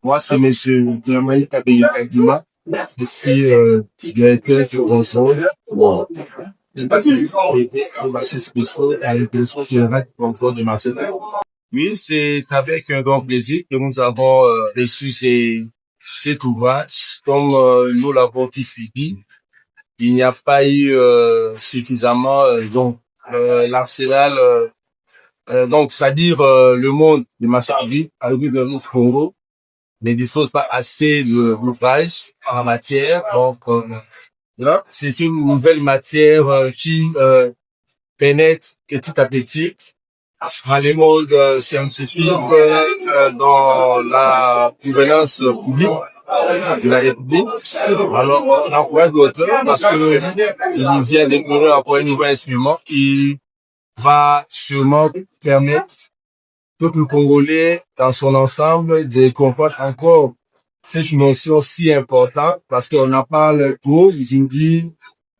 Moi, c'est monsieur Djamel Kabila. Je suis directeur du contrôle. Bon. Des marchés spéciaux à l'impression générale du contrôle des marchés. Oui, c'est avec un grand plaisir que nous avons reçu cet ouvrage. Comme nous l'avons tous suivi, il n'y a pas eu suffisamment l'arsenal donc c'est-à-dire le monde du marché public à l'origine de notre Congo ne dispose pas assez d'ouvrages en matière. Donc là, c'est une nouvelle matière qui pénètre petit à petit dans les mondes scientifiques, dans la gouvernance publique de la République. Alors, on encourage l'auteur parce que il vient d'éclairer encore un nouveau instrument qui va sûrement permettre peuple congolais dans son ensemble de comprendre encore cette notion si importante parce qu'on en parle trop aujourd'hui,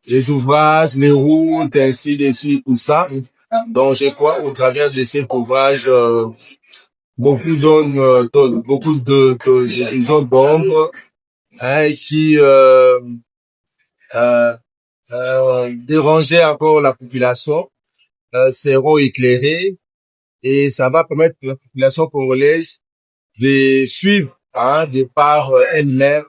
les ouvrages, les routes, ainsi de suite, tout ça. Donc, je crois, au travers de cet ouvrage, beaucoup donnent, beaucoup de zones d'ombre, hein, qui, dérangeaient encore la population, seront éclairés et ça va permettre à la population congolaise de suivre, hein, de par elle-même,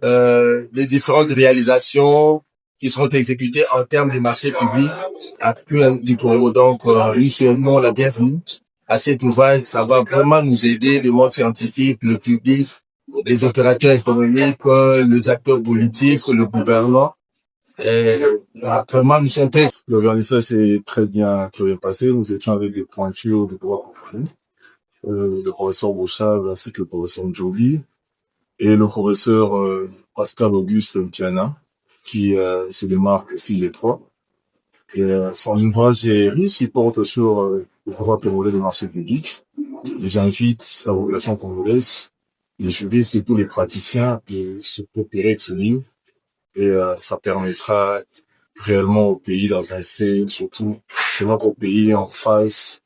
les différentes réalisations qui seront exécutées en termes de marché public actuel du Congo. Donc, nous souhaitons la bienvenue à cet ouvrage. Ça va vraiment nous aider, le monde scientifique, le public, les opérateurs économiques, les acteurs politiques, le gouvernement. Vraiment, nous sommes très... Le vernissage s'est très bien passé. Nous étions avec des pointures de droit compris. Le professeur Bouchard ainsi que le professeur Djouli et le professeur Pascal Auguste Mpiana qui se démarque aussi les trois. Et son ouvrage est riche, il porte sur le droit congolais des marchés publics. Et j'invite la population congolaise, les juristes et tous les praticiens de se procurer de ce livre. Et ça permettra réellement au pays d'avancer, surtout que notre pays est en phase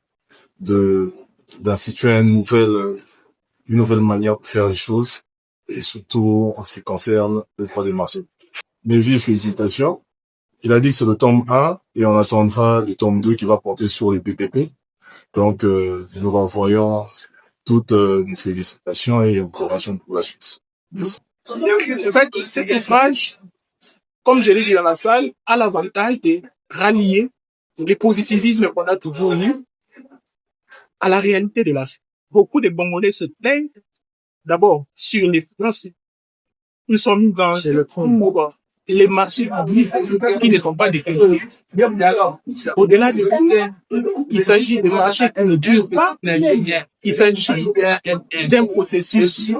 d'instituer une nouvelle manière de faire les choses, et surtout en ce qui concerne le droit des marchés. Mes vives félicitations. Il a dit que c'est le tome 1 et on attendra le tome 2 qui va porter sur les PPP. Donc, nous renvoyons toutes nos félicitations et encourageons pour la suite. En fait, cet ouvrage, comme je l'ai dit dans la salle, a l'avantage de rallier le positivisme qu'on a toujours eu à la réalité de la scène. Beaucoup de Congolais se plaignent d'abord sur les financiers. Nous sommes dans les marchés publics qui ne sont pas définis. Au-delà de tout, il s'agit de marchés qui ne durent pas. Il s'agit d'un processus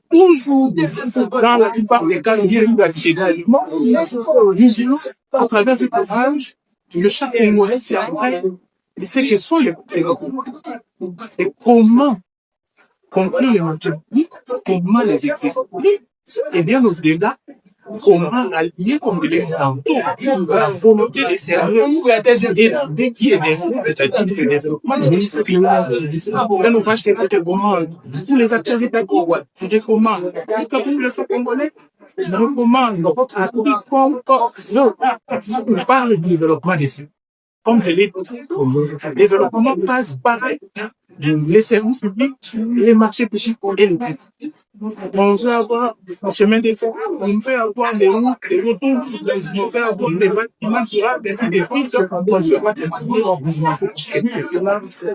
toujours, dans la plupart des cas, également, à travers cet ouvrage, le chaque Congolais s'est après de ce que sont les et comment conclure les marchés publics, comment les exécuter, et bien au-delà, comment allier, comme je l'ai dit tantôt, la volonté de servir et l'idée qui est derrière, c'est-à-dire le développement du ministère primaire. Un ouvrage qui recommande tous les acteurs étatiques, je recommande toute la population congolaise, je recommande à quiconque on parle du développement des sites. Comme je l'ai dit, le développement passe par les services publics, les marchés publics et le public. On veut avoir un chemin de fer, on veut avoir des routes, des retours, on veut avoir des bâtiments durables, des édifices, on veut avoir des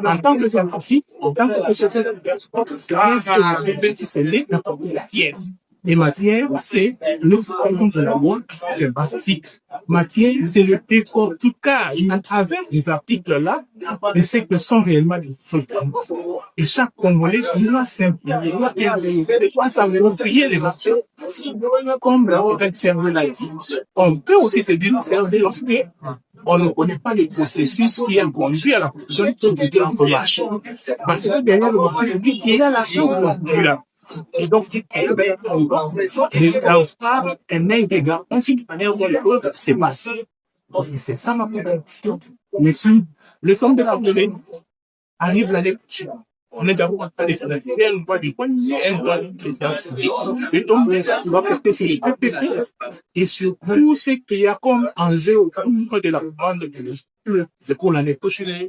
en tant que scientifique, en tant que professeur de transport, c'est ce que je fais, c'est la pièce. Et matière, c'est l'expression de la loi de basique. Matière, c'est le décortiquage à travers les articles-là de ce que sont réellement les choses. Et chaque Congolais doit s'impliquer, doit s'approprier les marchés comme peut-être servir la vie. On peut aussi se servir lorsque on ne connaît pas le processus qui est conduit à la production de marché. Parce que derrière le marché public, il y a l'argent de la population. Et donc, un intégral, ensuite, de manière dont les choses se passent. C'est ça ma proposition. Mais si le temps de la durée arrive l'année prochaine, On est d'abord en train de financer une voie du point, elle doit être. Et donc, on va porter sur les PPP et sur tout ce qu'il y a comme enjeu autour de la demande de l'esprit. C'est pour l'année prochaine.